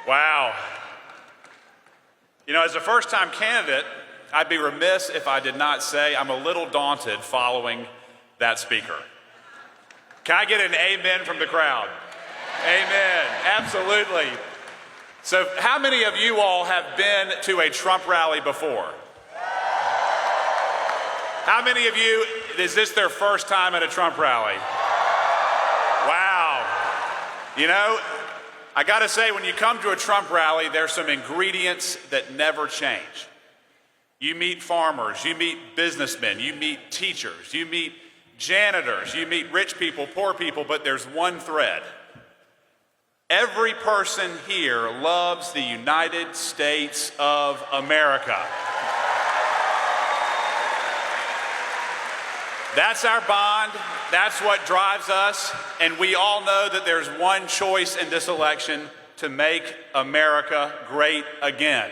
Wow. You know, as a first-time candidate, I'd be remiss if I did not say I'm a little daunted following that speaker. Can I get an amen from the crowd? Amen, absolutely. So how many of you all have been to a Trump rally before? How many of you, is this their first time at a Trump rally? Wow. You know, I gotta say, when you come to a Trump rally, there's some ingredients that never change. You meet farmers, you meet businessmen, you meet teachers, you meet janitors, you meet rich people, poor people, but there's one thread. Every person here loves the United States of America. That's our bond, that's what drives us, and we all know that there's one choice in this election: to make America great again.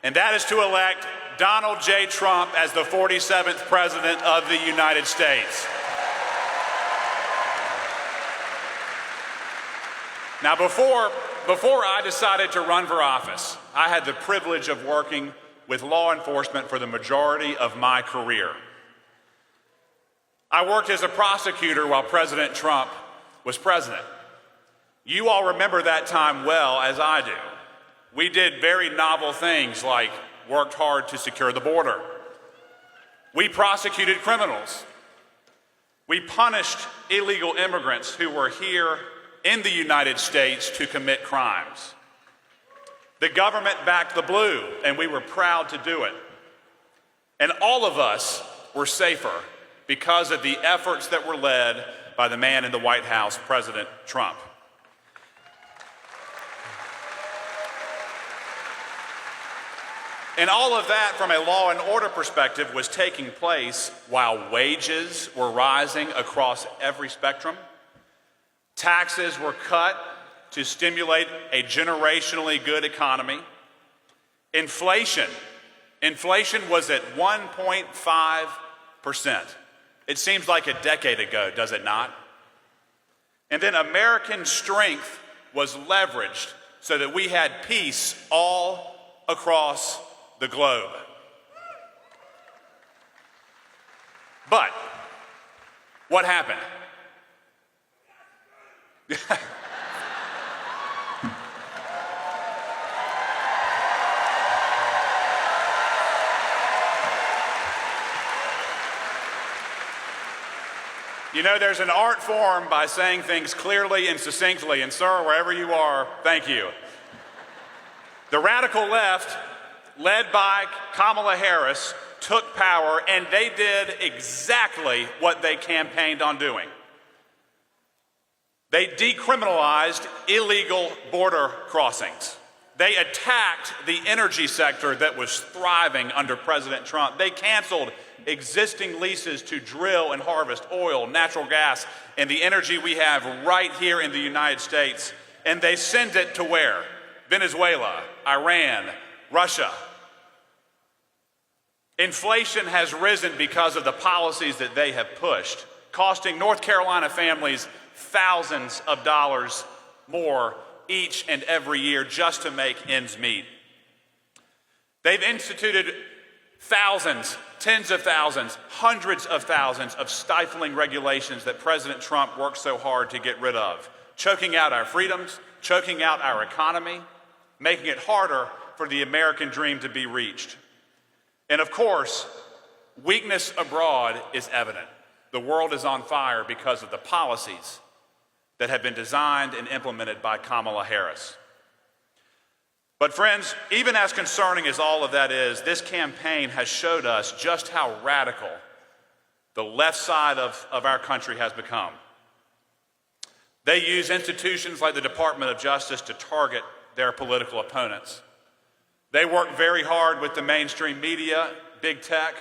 And that is to elect Donald J. Trump as the 47th President of the United States. Now, before I decided to run for office, I had the privilege of working with law enforcement for the majority of my career. I worked as a prosecutor while President Trump was president. You all remember that time well, as I do. We did very novel things like worked hard to secure the border. We prosecuted criminals. We punished illegal immigrants who were here in the United States to commit crimes. The government backed the blue, and we were proud to do it. And all of us were safer because of the efforts that were led by the man in the White House, President Trump. And all of that, from a law and order perspective, was taking place while wages were rising across every spectrum. Taxes were cut to stimulate a generationally good economy. Inflation was at 1.5%. It seems like a decade ago, does it not? And then American strength was leveraged so that we had peace all across the globe. But what happened? You know, there's an art form by saying things clearly and succinctly, and sir, wherever you are, thank you. The radical left, led by Kamala Harris, took power, and they did exactly what they campaigned on doing. They decriminalized illegal border crossings. They attacked the energy sector that was thriving under President Trump. They canceled existing leases to drill and harvest oil, natural gas, and the energy we have right here in the United States. And they send it to where? Venezuela, Iran, Russia. Inflation has risen because of the policies that they have pushed, costing North Carolina families thousands of dollars more each and every year just to make ends meet. They've instituted thousands, tens of thousands, hundreds of thousands of stifling regulations that President Trump worked so hard to get rid of, choking out our freedoms, choking out our economy, making it harder for the American dream to be reached. And of course, weakness abroad is evident. The world is on fire because of the policies that have been designed and implemented by Kamala Harris. But friends, even as concerning as all of that is, this campaign has showed us just how radical the left side of our country has become. They use institutions like the Department of Justice to target their political opponents. They work very hard with the mainstream media, big tech,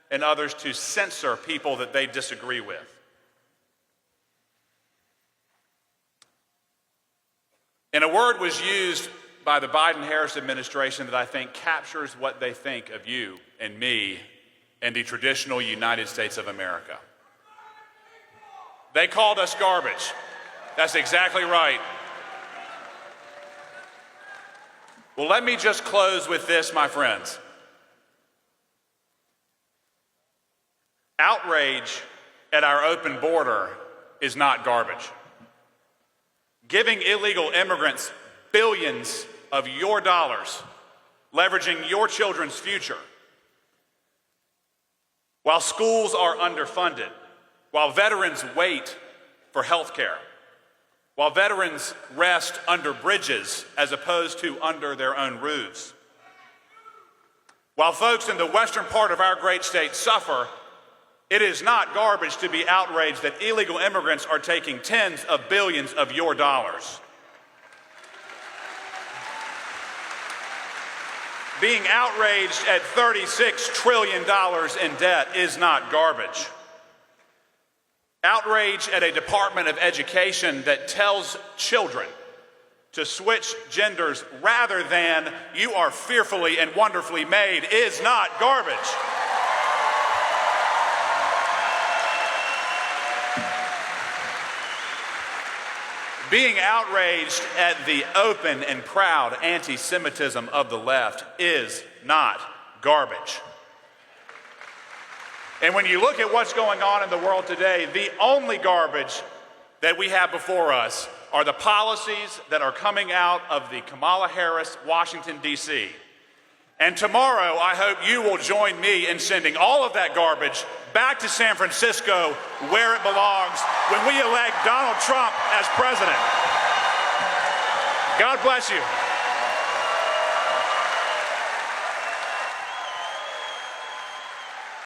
and others to censor people that they disagree with. And a word was used by the Biden-Harris administration that I think captures what they think of you and me and the traditional United States of America. They called us garbage. That's exactly right. Well, let me just close with this, my friends. Outrage at our open border is not garbage. Giving illegal immigrants billions of your dollars, leveraging your children's future, while schools are underfunded, while veterans wait for health care, while veterans rest under bridges as opposed to under their own roofs, while folks in the western part of our great state suffer, it is not garbage to be outraged that illegal immigrants are taking tens of billions of your dollars. Being outraged at $36 trillion in debt is not garbage. Outrage at a Department of Education that tells children to switch genders rather than "you are fearfully and wonderfully made" is not garbage. Being outraged at the open and proud anti-Semitism of the left is not garbage. And when you look at what's going on in the world today, the only garbage that we have before us are the policies that are coming out of the Kamala Harris, Washington, D.C. And tomorrow, I hope you will join me in sending all of that garbage back to San Francisco, where it belongs, when we elect Donald Trump as president. God bless you.